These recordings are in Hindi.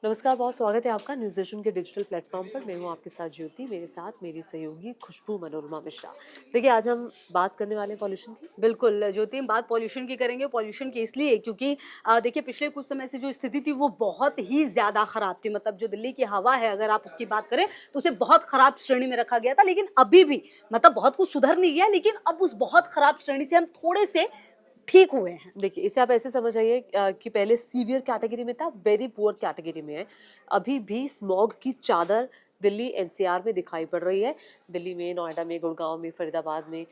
नमस्कार, बहुत स्वागत है आपका न्यूज़ नेशन के डिजिटल प्लेटफॉर्म पर। मैं हूँ आपके साथ ज्योति, मेरे साथ मेरी सहयोगी खुशबू मनोरमा मिश्रा। देखिए, आज हम बात करने वाले हैं पॉल्यूशन की। बिल्कुल, ज्योति हम बात पॉल्यूशन की करेंगे, पॉल्यूशन की इसलिए क्योंकि देखिए पिछले कुछ समय से जो स्थिति थी वो बहुत ही ज़्यादा ख़राब थी। मतलब जो दिल्ली की हवा है अगर आप उसकी बात करें तो उसे बहुत ख़राब श्रेणी में रखा गया था। लेकिन अभी भी मतलब बहुत कुछ सुधर नहीं गया, लेकिन अब उस बहुत ख़राब श्रेणी से हम थोड़े से ठीक हुए हैं। देखिए, इसे आप ऐसे समझ आइए कि पहले सीवियर कैटेगरी में था, वेरी पुअर कैटेगरी में है। अभी भी स्मॉग की चादर दिल्ली एनसीआर में दिखाई पड़ रही है। दिल्ली में, नोएडा में, गुड़गांव में, फरीदाबाद में।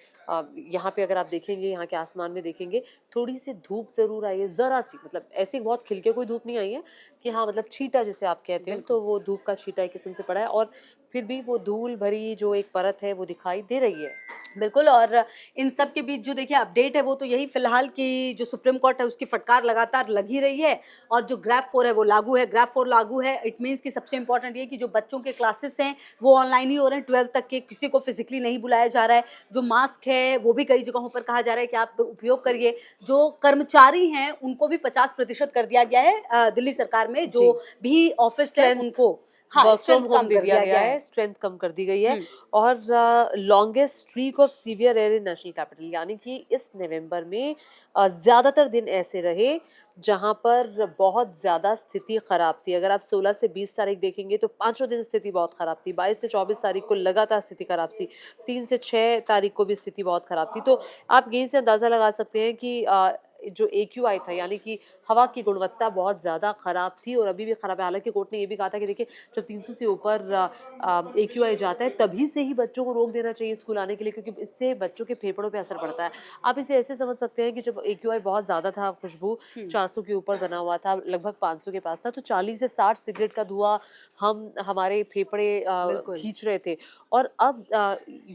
यहाँ पे अगर आप देखेंगे, यहाँ के आसमान में देखेंगे, थोड़ी-सी धूप ज़रूर आई है, ज़रा-सी, मतलब ऐसी बहुत खिल के कोई धूप नहीं आई है कि हाँ, मतलब छींटा जिसे आप कहते हो, बिल्कुल। तो वो धूप का छींटा एक किस्म से पड़ा है और फिर भी वो धूल भरी जो एक परत है, वो दिखाई दे रही है। बिल्कुल। और इन सब के बीच जो देखिए अपडेट है वो तो यही फिलहाल की जो सुप्रीम कोर्ट है उसकी फटकार लगातार लग ही रही है। और जो ग्रैब 4 है वो लागू है, ग्रैब 4 लागू है। इट मीन्स कि सबसे इंपॉर्टेंट ये कि जो बच्चों के क्लासेस हैं वो ऑनलाइन ही हो रहे हैं, 12th तक के, किसी को फिजिकली नहीं बुलाया जा रहा है। जो मास्क है वो भी कई जगहों पर कहा जा रहा है कि आप उपयोग करिए। जो कर्मचारी हैं उनको भी 50% कर दिया गया है, दिल्ली सरकार में जी। जो भी ऑफिस है स्ट्रेंथ उनको, हाँ, वर्क फ्रॉम स्ट्रेंथ होम कम दे कर दिया दिया गया गया है। है, स्ट्रेंथ कम कर दी गई है हम्म। और longest streak of severe air in national capital, यानी कि इस नवंबर में ज़्यादातर दिन ऐसे रहे जहां पर बहुत ज़्यादा स्थिति खराब थी। अगर आप 16 से 20 तारीख देखेंगे तो पांचों दिन स्थिति बहुत खराब थी। 22 से 24 तारीख को लगातार स्थिति खराब थी। 3 से 6 तारीख को भी स्थिति बहुत खराब थी। तो आप यहीं से अंदाजा लगा सकते हैं कि जो एक्यूआई था, यानी कि हवा की गुणवत्ता बहुत ज़्यादा खराब थी और अभी भी खराब है। हालांकि कोर्ट ने ये भी कहा था कि देखिए, जब 300 से ऊपर एक्यूआई जाता है तभी से ही बच्चों को रोक देना चाहिए स्कूल आने के लिए, क्योंकि इससे बच्चों के फेफड़ों पे असर पड़ता है। आप इसे ऐसे समझ सकते हैं कि जब एक्यूआई बहुत ज़्यादा था, खुशबू हम्म। 400 के ऊपर बना हुआ था, लगभग 500 के पास था, तो 40 से 60 सिगरेट का धुआं हम हमारे फेफड़े बिल्कुल। खींच रहे थे। और अब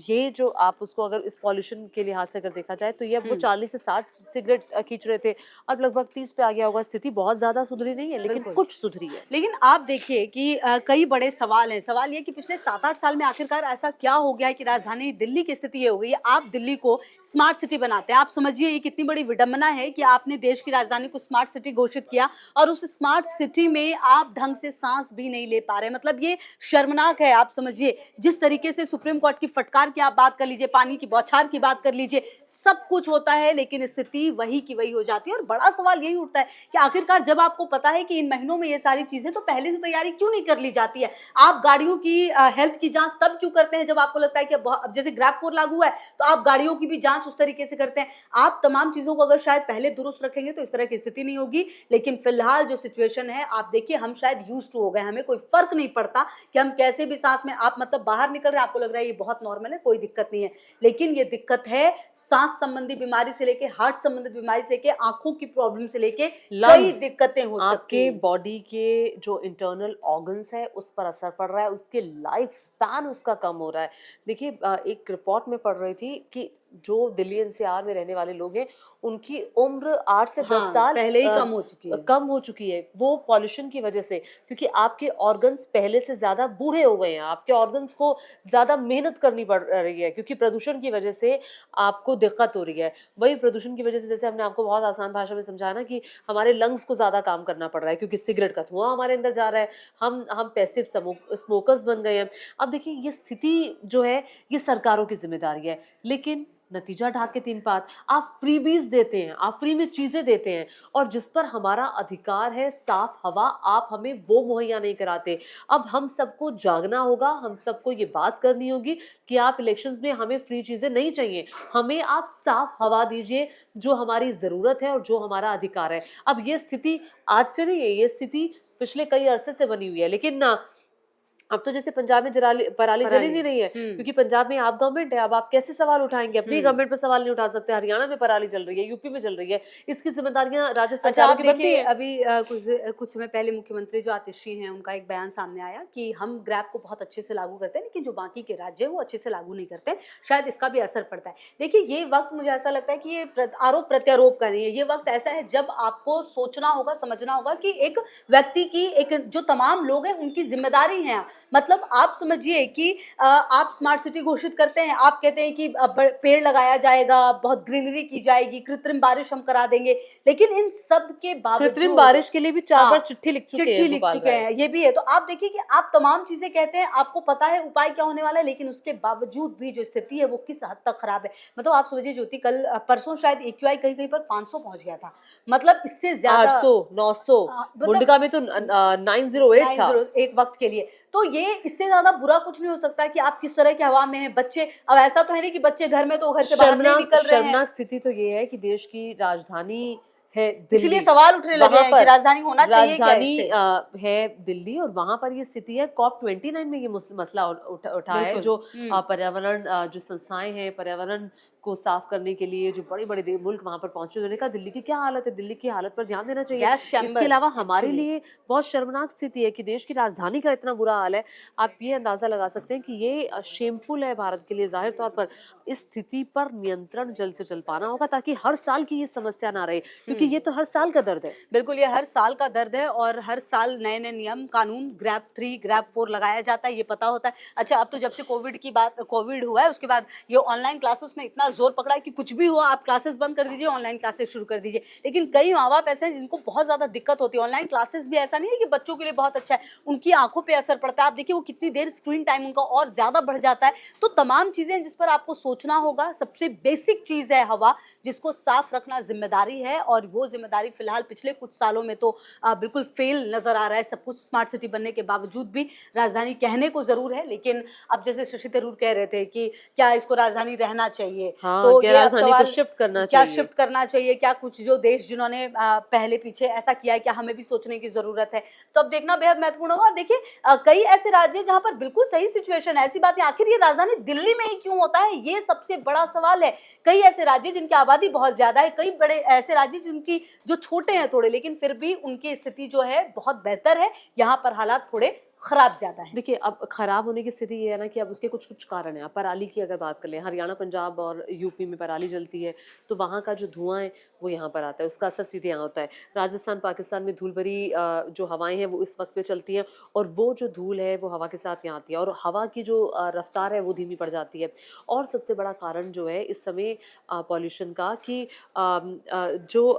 ये जो आप उसको अगर इस पॉल्यूशन के लिहाज से अगर देखा जाए तो ये अब वो हम्म। 40 से 60 सिगरेट खींच रहे थे, अब लगभग 30 पे आ गया होगा। स्थिति बहुत ज़्यादा सुधरी नहीं है, लेकिन बिल्कुल। कुछ सुधरी है। लेकिन आप देखिए कि कई बड़े सवाल हैं। सवाल ये कि पिछले 7-8 साल में आखिरकार ऐसा क्या हो गया है कि राजधानी दिल्ली की स्थिति ये हो गई है। आप दिल्ली को स्मार्ट सिटी बनाते हैं। आप समझिए ये कितनी बड़ी विडंबना है कि आपने देश की राजधानी को स्मार्ट सिटी घोषित किया और उस स्मार्ट सिटी में आप ढंग से सांस भी नहीं ले पा रहे। मतलब ये शर्मनाक है। आप समझिए जिस तरीके से सुप्रीम कोर्ट की फटकार की आप बात कर लीजिए, पानी की बौछार की बात कर लीजिए, सब कुछ होता है लेकिन स्थिति वही की वही हो जाती है। और बड़ा सवाल यही उठता है कि आखिरकार जब आपको पता है कि इन महीनों में ये सारी चीजें, तो पहले से तैयारी क्यों नहीं कर ली जाती है? आप गाड़ियों की हेल्थ की जांच तब क्यों करते हैं जब आपको लगता है कि अब जैसे ग्रैब 4 लागू है तो आप गाड़ियों की भी जांच उस तरीके से करते हैं। आप तमाम चीजों को अगर शायद पहले दुरुस्त रखेंगे तो इस तरह की स्थिति नहीं होगी। लेकिन फिलहाल जो सिचुएशन है आप देखिए, हम शायद यूज टू हो गए, हमें कोई फर्क नहीं पड़ता कि हम कैसे भी सांस में, आप मतलब बाहर निकल रहे हैं आपको लग रहा है ये बहुत नॉर्मल है, कोई दिक्कत नहीं है। लेकिन ये दिक्कत है सांस संबंधी बीमारी से लेके, हार्ट संबंधित बीमारी से लेके, आंखों की प्रॉब्लम से लेके कई लंग्स, दिक्कतें हो सकती आपके हैं। बॉडी के जो इंटरनल ऑर्गन्स है उस पर असर पड़ रहा है, उसके लाइफ स्पैन उसका कम हो रहा है। देखिए, एक रिपोर्ट में पढ़ रही थी कि जो दिल्ली एनसीआर में रहने वाले लोग हैं उनकी उम्र 8 से 10 हाँ, साल पहले ही कम हो चुकी है। कम हो चुकी है, वो पॉल्यूशन की वजह से। क्योंकि आपके ऑर्गन्स पहले से ज्यादा बूढ़े हो गए हैं, आपके ऑर्गन्स को ज्यादा मेहनत करनी पड़ रही है, क्योंकि प्रदूषण की वजह से आपको दिक्कत हो रही है। वही प्रदूषण की वजह से, जैसे हमने आपको बहुत आसान भाषा में समझाया ना, कि हमारे लंग्स को ज़्यादा काम करना पड़ रहा है क्योंकि सिगरेट का धुआं हमारे अंदर जा रहा है। हम पैसिव स्मोकर्स बन गए हैं। अब देखिए, ये स्थिति जो है ये सरकारों की ज़िम्मेदारी है, लेकिन नतीजा ढाक के तीन पात। आप फ्रीबीज़ देते हैं, आप फ्री में चीज़ें देते हैं और जिस पर हमारा अधिकार है, साफ हवा, आप हमें वो मुहैया नहीं कराते। अब हम सबको जागना होगा, हम सबको ये बात करनी होगी कि आप इलेक्शंस में हमें फ्री चीज़ें नहीं चाहिए, हमें आप साफ हवा दीजिए जो हमारी ज़रूरत है और जो हमारा अधिकार है। अब ये स्थिति आज से नहीं है, ये स्थिति पिछले कई अरसे से बनी हुई है, लेकिन ना अब तो जैसे पंजाब में पराली जल ही पराली। नहीं रही है, हुँ, क्योंकि पंजाब में आप गवर्नमेंट है। अब आप कैसे सवाल उठाएंगे? अपनी हुँ। गवर्नमेंट पे सवाल नहीं उठा सकते। हरियाणा में पराली जल रही है, यूपी में जल रही है, इसकी जिम्मेदारियां राज्य अच्छा, सरकारों आप की बनती देखिए है। अभी कुछ समय पहले मुख्यमंत्री जो आतिशी हैं, उनका एक बयान सामने आया कि हम ग्रैब को बहुत अच्छे से लागू करते हैं, लेकिन जो बाकी के राज्य हैं, वो अच्छे से लागू नहीं करते हैं। शायद इसका भी असर पड़ता है। देखिए, ये वक़्त मुझे ऐसा लगता है कि ये आरोप-प्रत्यारोप का नहीं है। ये वक़्त ऐसा है जब आपको सोचना होगा, समझना होगा कि एक व्यक्ति की, एक जो तमाम लोग हैं, उनकी ज़िम्मेदारी है मतलब आप समझिए कि आप स्मार्ट सिटी घोषित करते हैं, आप कहते हैं कि पेड़ लगाया जाएगा, बहुत ग्रीनरी की जाएगी, कृत्रिम बारिश हम करा देंगे, लेकिन इन सब के कृत्रिम बावजूद बारिश के लिए भी 4 बार चिट्ठी लिख चुके चिट्ठी हैं लिख गोपाल चुके राय। हैं, ये भी है। तो आप देखिए कि आप तमाम चीज़ें कहते हैं, आपको पता है उपाय क्या होने वाला है, लेकिन उसके बावजूद भी जो स्थिति है वो किस हद तक खराब है। मतलब आप समझिए ज्योति, कल परसों शायद एक्यूआई कहीं-कहीं पर 500 पहुँच गया था। मतलब इससे ज़्यादा 800, 900, मतलब मुंडका में तो 908 था। 9 एक वक्त के लिए। तो ये इससे ज़्यादा बुरा कुछ नहीं हो सकता कि आप किस तरह की हवा में हैं। बच्चे, अब ऐसा तो है नहीं कि बच्चे घर में तो घर से बाहर नहीं निकल रहे हैं। शर्मनाक स्थिति तो ये है कि देश की राजधानी है इसीलिए दिल्ली। सवाल उठने लगे वहाँ हैं कि पर राजधानी होना चाहिए क्या राजधानी इससे? है दिल्ली और वहाँ पर ये स्थिति है। COP 29 में ये मसला उठा है, बिल्कुल। जो हुँ। पर्यावरण जो संस्थाएं हैं पर्यावरण को साफ करने के लिए जो बड़े-बड़े मुल्क वहाँ पर पहुंचे, उन्होंने कहा दिल्ली की क्या हालत है, दिल्ली की हालत पर ध्यान देना चाहिए। गैस इसके चैम्बर अलावा हमारे एक्चुअली। लिए बहुत शर्मनाक स्थिति है कि देश की राजधानी का इतना बुरा हाल है। आप ये अंदाजा लगा सकते हैं कि ये शेमफुल है भारत के लिए ज़ाहिर तौर पर। इस स्थिति पर नियंत्रण जल्द से जल्द पाना होगा ताकि हर साल की ये समस्या ना रहे, क्योंकि हुँ। ये तो हर साल का दर्द है। बिल्कुल, ये हर साल का दर्द है और हर साल नए-नए नियम, कानून, ग्रैब 3, ग्रैब 4 लगाया जाता है, ये पता होता है। अच्छा, अब तो जब से कोविड हुआ है, उसके बाद ये ऑनलाइन क्लासेस ने इतना ज़ोर पकड़ा है कि कुछ भी हो, आप क्लासेस बंद कर दीजिए, ऑनलाइन क्लासेस शुरू कर दीजिए। लेकिन कई माँ-बाप ऐसे हैं जिनको बहुत ज़्यादा दिक्कत होती है। ऑनलाइन क्लासेस भी ऐसा नहीं है कि बच्चों के लिए बहुत अच्छा है, उनकी आँखों पे असर पड़ता है। आप देखिए वो कितनी देर स्क्रीन टाइम उनका और ज़्यादा बढ़ जाता है। तो तमाम चीज़ें जिस पर आपको सोचना होगा, सबसे बेसिक चीज़ है हवा, जिसको साफ रखना ज़िम्मेदारी है और वो ज़िम्मेदारी फिलहाल पिछले कुछ सालों में तो बिल्कुल फेल नज़र आ रहा है। सब कुछ स्मार्ट सिटी बनने के बावजूद भी राजधानी कहने को ज़रूर है, लेकिन अब जैसे शशि थरूर कह रहे थे कि क्या इसको राजधानी रहना चाहिए? हाँ, तो क्या ये अब राजधानी को सवाल शिफ्ट करना क्या चाहिए। शिफ्ट करना चाहिए? क्या कुछ जो देश जिन्होंने पहले पीछे ऐसा किया है, क्या हमें भी सोचने की ज़रूरत है? तो अब देखना बेहद महत्वपूर्ण होगा और देखिए कई ऐसे राज्य हैं जहाँ पर बिल्कुल सही सिचुएशन है, ऐसी बात नहीं, आखिर ये राजधानी दिल्ली में ही क्यों होता है? ये सबसे बड़ा सवाल है। कई ऐसे राज्य जिनकी आबादी बहुत ज़्यादा है, कई बड़े ऐसे राज्य जिनकी जो छोटे हैं थोड़े, लेकिन फिर भी उनकी स्थिति जो है बहुत बेहतर है। यहाँ पर हालात थोड़े खराब ज़्यादा हैं। देखिए, अब खराब होने की स्थिति ये है ना कि अब उसके कुछ-कुछ कारण हैं। आप पराली की अगर बात कर लें, हरियाणा, पंजाब और यूपी में पराली जलती है, तो वहाँ का जो धुआँ है, वो यहाँ पर आता है, उसका असर सीधे यहाँ होता है। राजस्थान, पाकिस्तान में धूल भरी जो हवाएँ हैं, वो इस वक़्त पे चलती हैं और वो जो धूल है, वो हवा के साथ यहाँ आती है और हवा की जो रफ़्तार है, वो धीमी पड़ जाती है। और सबसे बड़ा कारण जो है इस समय पॉल्यूशन का कि जो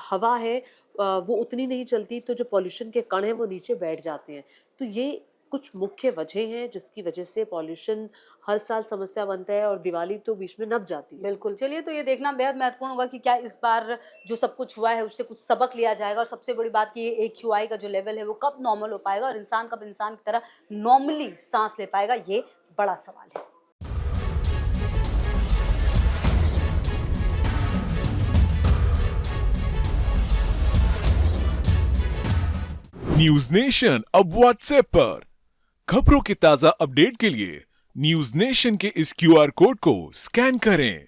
हवा है वो उतनी नहीं चलती, तो जो पॉल्यूशन के कण हैं, वो नीचे बैठ जाते हैं। तो ये कुछ मुख्य वजह हैं जिसकी वजह से पॉल्यूशन हर साल समस्या बनता है और दिवाली तो बीच में नप जाती है। बिल्कुल, चलिए तो ये देखना बेहद महत्वपूर्ण होगा कि क्या इस बार जो सब कुछ हुआ है उससे कुछ सबक लिया जाएगा और सबसे बड़ी बात कि ये एक्यूआई का जो लेवल है वो कब नॉर्मल हो पाएगा और इंसान कब इंसान की तरह नॉर्मली साँस ले पाएगा, ये बड़ा सवाल है। न्यूज नेशन अब व्हाट्सएप पर खबरों के ताजा अपडेट के लिए न्यूज नेशन के इस क्यूआर कोड को स्कैन करें।